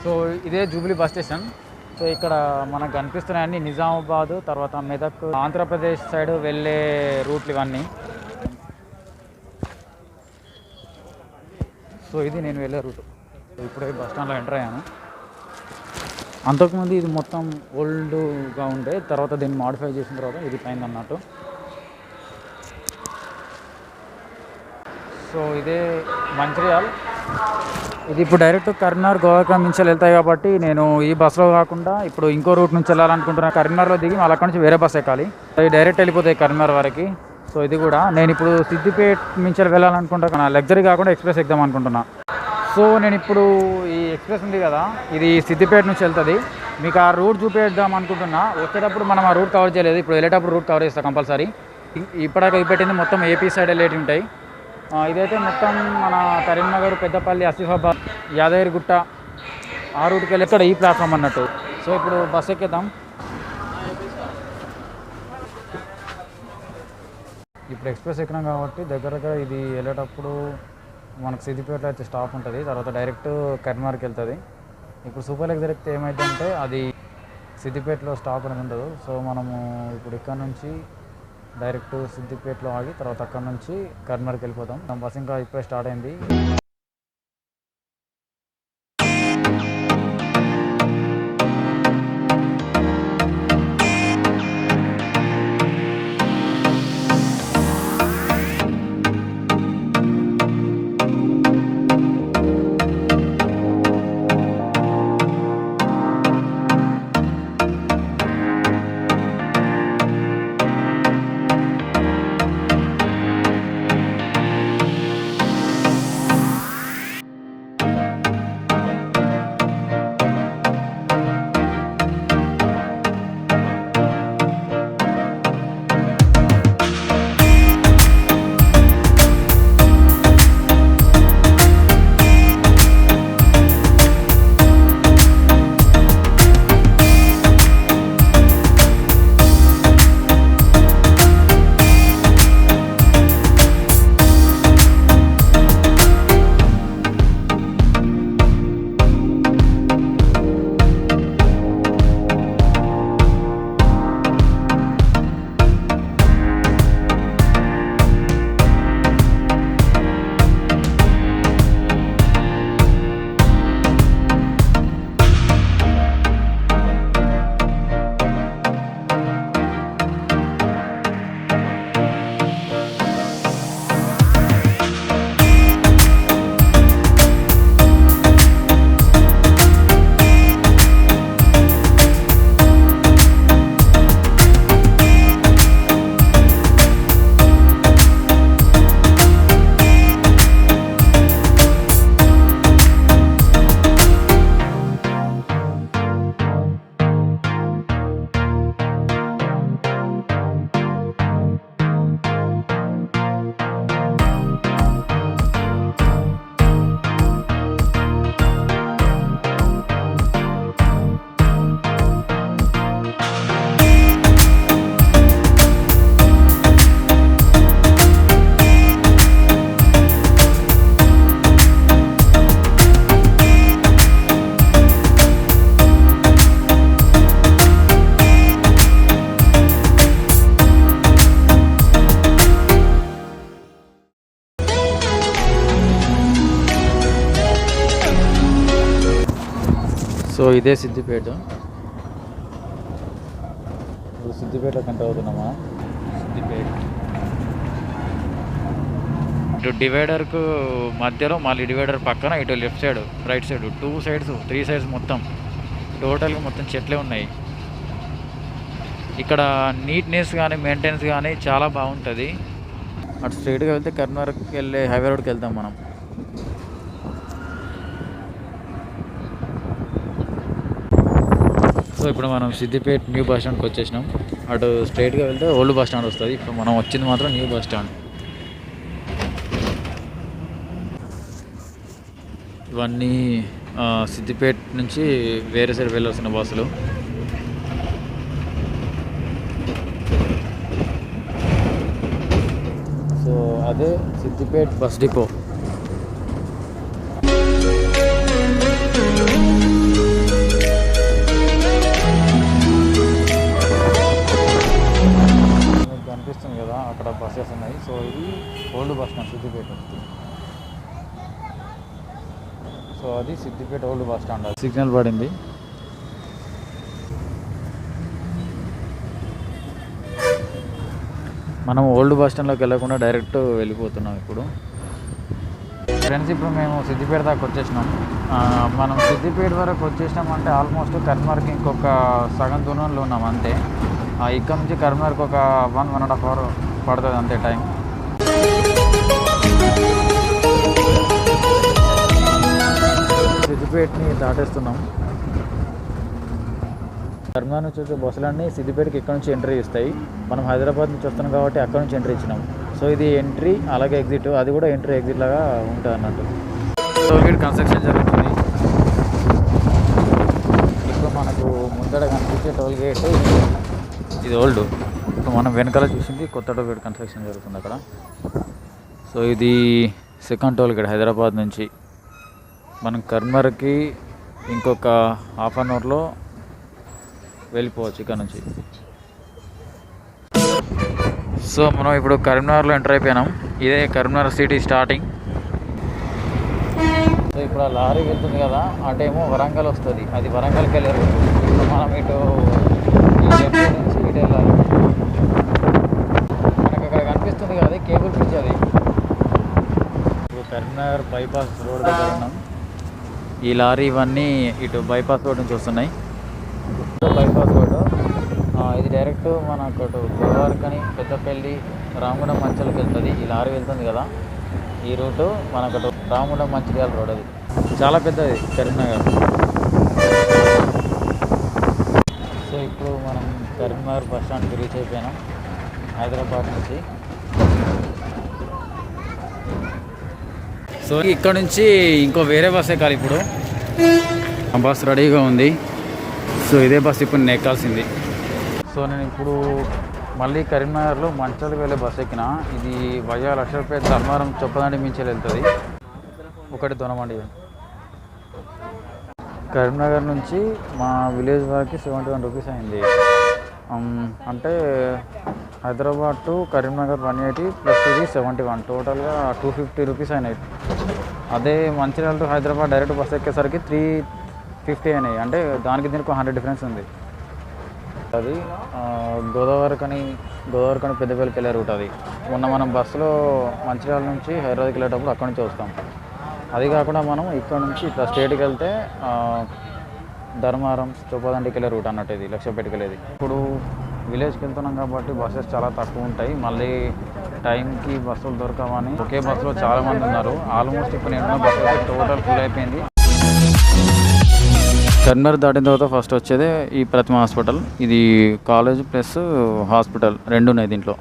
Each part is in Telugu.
సో ఇదే జూబ్లీ బస్ స్టేషన్. సో ఇక్కడ మనకు కనిపిస్తున్నాయన్నీ నిజామాబాద్, తర్వాత మెదక్, ఆంధ్రప్రదేశ్ సైడ్ వెళ్ళే రూట్లు ఇవన్నీ. సో ఇది నేను వెళ్ళే రూట్. ఇప్పుడే బస్ స్టాండ్లో ఎంటర్ అయ్యాను. అంతకుముందు ఇది మొత్తం ఓల్డ్గా ఉండే, తర్వాత దీన్ని మాడిఫై చేసిన తర్వాత ఇది పైన అన్నట్టు. సో ఇదే మంచిర్యాల్. ఇది ఇప్పుడు డైరెక్ట్ కరీంనగర్ గోవాకం నుంచి వెళ్తాయి కాబట్టి నేను ఈ బస్సులో కాకుండా ఇప్పుడు ఇంకో రూట్ నుంచి వెళ్ళాలనుకుంటున్నాను. కరీంనగర్లో దిగి మళ్ళీ అక్కడి నుంచి వేరే బస్ ఎక్కాలి. ఇది డైరెక్ట్ వెళ్ళిపోతాయి కరీంనగర్ వరకు. సో ఇది కూడా నేను ఇప్పుడు సిద్దిపేట నుంచి వెళ్ళాలనుకుంటున్నా. లగ్జరీ కాకుండా ఎక్స్ప్రెస్ ఎక్దాం అనుకుంటున్నా. సో నేను ఇప్పుడు ఈ ఎక్స్ప్రెస్ ఉంది కదా, ఇది సిద్దిపేట నుంచి వెళ్తుంది. మీకు ఆ రూట్ చూపేద్దాం అనుకుంటున్నా. వచ్చేటప్పుడు మనం ఆ రూట్ కవర్ చేయలేదు, ఇప్పుడు వెళ్ళేటప్పుడు రూట్ కవర్ చేస్తాం కంపల్సరీ. ఇప్పటిదాకా పెట్టింది మొత్తం ఏపీ సైడ్ వెళ్ళేటి ఉంటాయి. ఇదైతే మొత్తం మన కరీంనగర్, పెద్దపల్లి, ఆసిఫాబాద్, యాదగిరిగుట్ట ఆ రూట్కి వెళ్ళి ఇక్కడ ఈ ప్లాట్ఫామ్ అన్నట్టు. సో ఇప్పుడు బస్ ఎక్కేద్దాం. ఇప్పుడు ఎక్స్ప్రెస్ ఎక్కినాం కాబట్టి దగ్గర ఇది వెళ్ళేటప్పుడు మనకు సిద్దిపేటలో అయితే స్టాప్ ఉంటుంది, తర్వాత డైరెక్ట్ కరీంనగర్కి వెళ్తుంది. ఇప్పుడు సూపర్ లగ్జరీ ఎక్కితే ఏమైందంటే అది సిద్దిపేటలో స్టాప్ అనేది ఉండదు. సో మనము ఇప్పుడు ఇక్కడ నుంచి డైరెక్ట్ సిద్దిపేటలో ఆగి తర్వాత అక్కడ నుంచి కరీంనగర్కి వెళ్ళిపోతాం. బస్ ఇంకా ఇప్పుడే స్టార్ట్ అయింది. సో ఇదే సిద్దిపేట. సిద్దిపేట కంటే అవుతున్నామా? సిద్దిపేట ఇటు డివైడర్కు మధ్యలో, మళ్ళీ డివైడర్ పక్కన ఇటు left side, right side, 2 sides 3 sides మొత్తం టోటల్గా మొత్తం చెట్లే ఉన్నాయి. ఇక్కడ నీట్నెస్ కానీ మెయింటెనెన్స్ కానీ చాలా బాగుంటుంది. అటు స్ట్రైట్గా వెళ్తే కరీంనగర్కి వెళ్ళే హైవే రోడ్కి వెళ్తాం మనం. సో ఇప్పుడు మనం సిద్దిపేట న్యూ బస్ స్టాండ్కి వచ్చేసినాం. అటు స్ట్రైట్గా వెళ్తే ఓల్డ్ బస్ స్టాండ్ వస్తుంది. ఇప్పుడు మనం వచ్చింది మాత్రం న్యూ బస్ స్టాండ్. ఇవన్నీ సిద్దిపేట నుంచి వేరే సైడ్ వెళ్ళాల్సిన బస్సులు. సో అదే సిద్దిపేట బస్ డిపో. సో అది Siddipet old bus stand. Signal పడింది. మనం ఓల్డ్ బస్ స్టాండ్లోకి వెళ్ళకుండా డైరెక్ట్ వెళ్ళిపోతున్నాం ఇప్పుడు. ఫ్రెండ్స్ ఇప్పుడు మేము సిద్దిపేట దాకా వచ్చేసినాం. మనం సిద్దిపేట వరకు వచ్చేసినామంటే ఆల్మోస్ట్ కరీంనగర్కి ఇంకొక సగం దూరంలో ఉన్నాం అంతే. ఇక్కడ నుంచి కరీంనగర్కి ఒక 1.5 అవర్ పడుతుంది అంతే టైం. సిద్దిపేటని దాటేస్తున్నాం. కరీంనగర్ నుంచి వచ్చే బస్సులన్నీ సిద్దిపేటకి ఇక్కడ నుంచి ఎంట్రీ ఇస్తాయి. మనం హైదరాబాద్ నుంచి వస్తున్నాం కాబట్టి అక్కడ నుంచి ఎంట్రీ ఇచ్చినాం. సో ఇది ఎంట్రీ అలాగే ఎగ్జిట్, అది కూడా ఎంట్రీ ఎగ్జిట్ లాగా ఉంటుంది అన్నట్టు. టోల్గేట్ కన్స్ట్రక్షన్ జరుగుతుంది. ఇప్పుడు మనకు ముందర కనిపించే టోల్గేట్ ఇది ఓల్డ్. ఇప్పుడు మనం వెనకాల చూసింది కొత్త టోల్గేట్ కన్స్ట్రక్షన్ జరుగుతుంది అక్కడ. సో ఇది సెకండ్ టోల్గేట్ హైదరాబాద్ నుంచి. మనం కరీంనగర్కి ఇంకొక హాఫ్ అన్ అవర్లో వెళ్ళిపోవచ్చు ఇక్కడ నుంచి. సో మనం ఇప్పుడు కరీంనగర్లో ఎంటర్ అయిపోయినాం. ఇదే కరీంనగర్ సిటీ స్టార్టింగ్. సో ఇప్పుడు ఆ లారీ వెళ్తుంది కదా, అటేమో వరంగల్ వస్తుంది. అది వరంగల్కి వెళ్ళారు. ఇప్పుడు మనం ఇటు నుంచి ఇటు వెళ్ళాలి. మనకు అక్కడ కనిపిస్తుంది కదా, అది కేబుల్ బ్రిడ్జ్. అది ఇప్పుడు కరీంనగర్ బైపాస్ రోడ్ దగ్గర ఉన్నాం. ఈ లారీ ఇవన్నీ ఇటు బైపాస్ రోడ్ నుంచి వస్తున్నాయి. బైపాస్ రోడ్ ఇది డైరెక్ట్ మనకు గోదావరికని పెద్దపల్లి రామగుండం మంచిర్యాలకు వెళ్తుంది. ఈ లారీ వెళ్తుంది కదా, ఈ రూటు మనకు రామగుండం మంచిర్యాల రోడ్. అది చాలా పెద్దది కరీంనగర్. సో ఇప్పుడు మనం కరీంనగర్ బస్ స్టాండ్కి రీచ్ అయిపోయినాం హైదరాబాద్ నుంచి. సో ఇక్కడ నుంచి ఇంకో వేరే బస్ ఎక్కాలి. ఇప్పుడు ఆ బస్ రెడీగా ఉంది. సో ఇదే బస్ ఇప్పుడు నేను ఎక్కాల్సింది. సో నేను ఇప్పుడు మళ్ళీ కరీంనగర్లో మంచిర్యాలకు వెళ్ళే బస్ ఎక్కిన. ఇది వయా లక్షపేట ధర్మారం చొప్పదండి మించి వెళ్తుంది. ఒకటి దొనమండి. కరీంనగర్ నుంచి మా విలేజ్ వరకు 71 రూపీస్ అయింది. అంటే హైదరాబాద్ టు కరీంనగర్ 180 ప్లస్ ఇది 71, టోటల్గా 250 రూపీస్ అయినాయి. అదే Mancherial to Hyderabad direct bus ఎక్కేసరికి 350 అయినాయి. అంటే దానికి దీనికి 100 డిఫరెన్స్ ఉంది. అది గోదావరికని పెద్దపల్లికి వెళ్ళే రూట్. అది మొన్న మనం బస్సులో మంచిర్యాల నుంచి హైదరాబాద్కి వెళ్ళేటప్పుడు అక్కడి నుంచి వస్తాం. అది కాకుండా మనం ఇక్కడ నుంచి ఇట్లా స్టేట్కి వెళ్తే ధర్మారం చొప్పదండికి వెళ్ళే రూట్ అన్నట్టు. ఇది లక్షపేటకి వెళ్ళేది. ఇప్పుడు విలేజ్కి వెళ్తున్నాం కాబట్టి బస్సెస్ చాలా తక్కువ ఉంటాయి. మళ్ళీ టైంకి బస్సులు దొరకవని ఒకే బస్సులో చాలామంది ఉన్నారు. ఆల్మోస్ట్ ఇప్పుడు నేను బస్సు టోటల్ ఫుల్ అయిపోయింది. కరీంనగర్ దాటిన తర్వాత ఫస్ట్ వచ్చేదే ఈ ప్రతిమ హాస్పిటల్. ఇది కాలేజ్ ప్లస్ హాస్పిటల్ రెండు ఉన్నాయి దీంట్లో.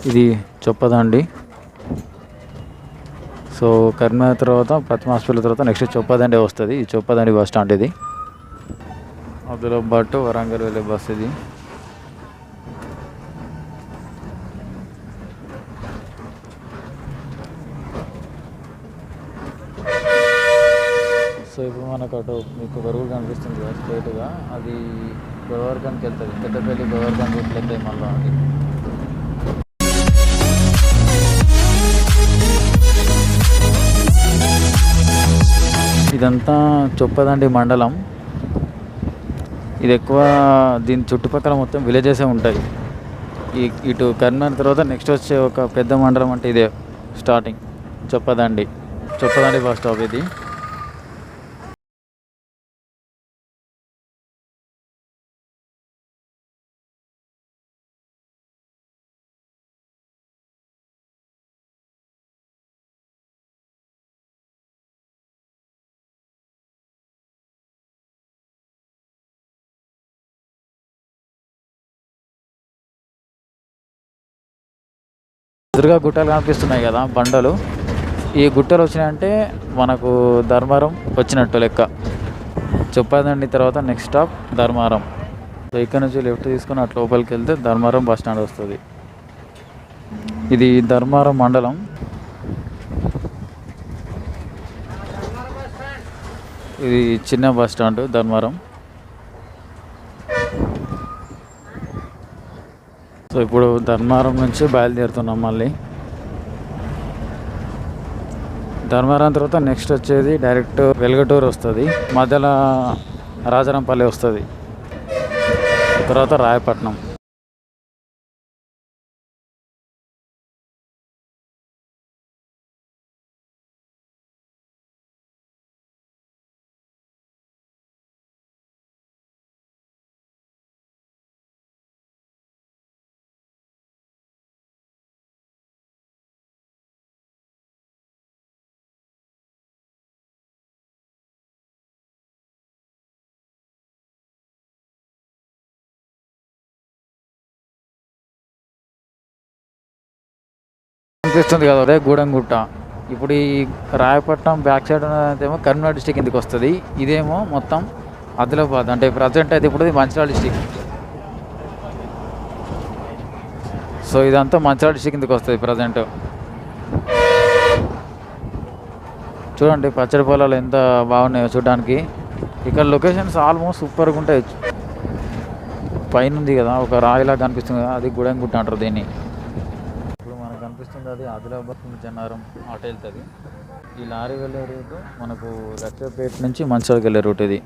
ఇది చొప్పదండి. సో కరీంనగర్ తర్వాత ప్రతిమ హాస్పిటల్ తర్వాత నెక్స్ట్ చొప్పదండి వస్తుంది. ఈ చొప్పదండి బస్ స్టాండ్ ఇది. ఆదిలాబాద్ టు వరంగల్ వెళ్ళే బస్ ఇది. సో ఇప్పుడు మనకు అటు మీకు బరువులు కనిపిస్తుంది కదా స్ట్రైట్గా, అది గోదావరికానికి వెళ్తుంది. పెద్దపల్లి గోదావరికానికి రూట్లు వెళ్తాయి మళ్ళీ. అది ఇదంతా చొప్పదండి మండలం. ఇది ఎక్కువ దీని చుట్టుపక్కల మొత్తం విలేజెసే ఉంటాయి. ఇటు కరీంనగర్ తర్వాత నెక్స్ట్ వచ్చే ఒక పెద్ద మండలం అంటే ఇదే స్టార్టింగ్ చొప్పదండి బస్ స్టాప్ ఇది. ఎదురుగా గుట్టలు కనిపిస్తున్నాయి కదా బండలు. ఈ గుట్టలు వచ్చినాయంటే మనకు ధర్మారం వచ్చినట్టు లెక్క. చొప్పదండి తర్వాత నెక్స్ట్ స్టాప్ ధర్మారం. సో ఇక్కడ నుంచి లెఫ్ట్ తీసుకొని అటు లోపలికి వెళ్తే ధర్మారం బస్ స్టాండ్ వస్తుంది. ఇది ధర్మారం మండలం. ఇది చిన్న బస్ స్టాండ్ ధర్మారం. సో ఇప్పుడు ధర్మారం నుంచి బయలుదేరుతున్నాం మళ్ళీ. ధర్మవరం తర్వాత నెక్స్ట్ వచ్చేది డైరెక్ట్ వెలుగటూరు వస్తుంది, మధ్యలో రాజరంపల్లి వస్తుంది, తర్వాత రాయపట్నం. అనిపిస్తుంది కదా అదే గూడెంగుట్ట. ఇప్పుడు ఈ రాయపట్నం బ్యాక్ సైడ్ ఉన్నదేమో కరీంనగర్ డిస్టిక్ కిందకి వస్తుంది, ఇదేమో మొత్తం ఆదిలాబాద్ అంటే ప్రజెంట్ అయితే ఇప్పుడు మంచిర్యాల డిస్టిక్. సో ఇదంతా మంచిర్యాల డిస్టిక్ కిందకి వస్తుంది ప్రజెంట్. చూడండి పచ్చడి పొలాలు ఎంత బాగున్నాయో చూడడానికి. ఇక్కడ లొకేషన్స్ ఆల్మోస్ట్ సూపర్గా ఉంటాయి. పైన ఉంది కదా ఒక రాయిలా కనిపిస్తుంది కదా, అది గూడెంగుట్ట అంటారు దీన్ని. ఇప్పుడు మనకు కనిపిస్తుంది అది ఆదిలాబాద్ నుంచి జన్నారం ఆట వెళ్తుంది. ఈ లారీ వెళ్ళే రూట్ మనకు లక్షపేట నుంచి మంచిర్యాలకు వెళ్ళే రూట్ ఇది.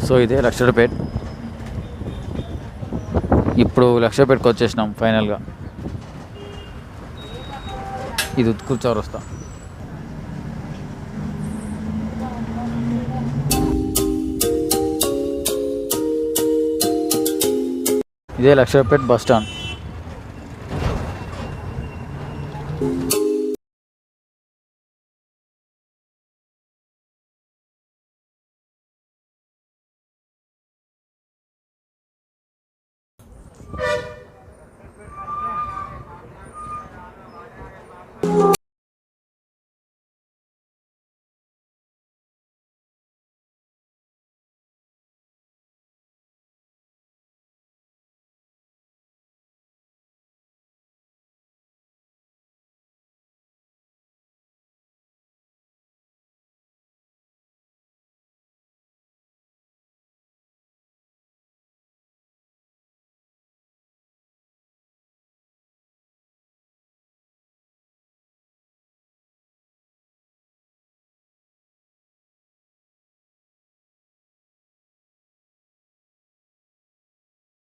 సో ఇదే లక్షపేట. ఇప్పుడు లక్షపేటకి వచ్చేసినాం ఫైనల్గా. ఇది ఉత్కూర్ చౌరస్తా. ఇదే లక్షపేట బస్ స్టాండ్.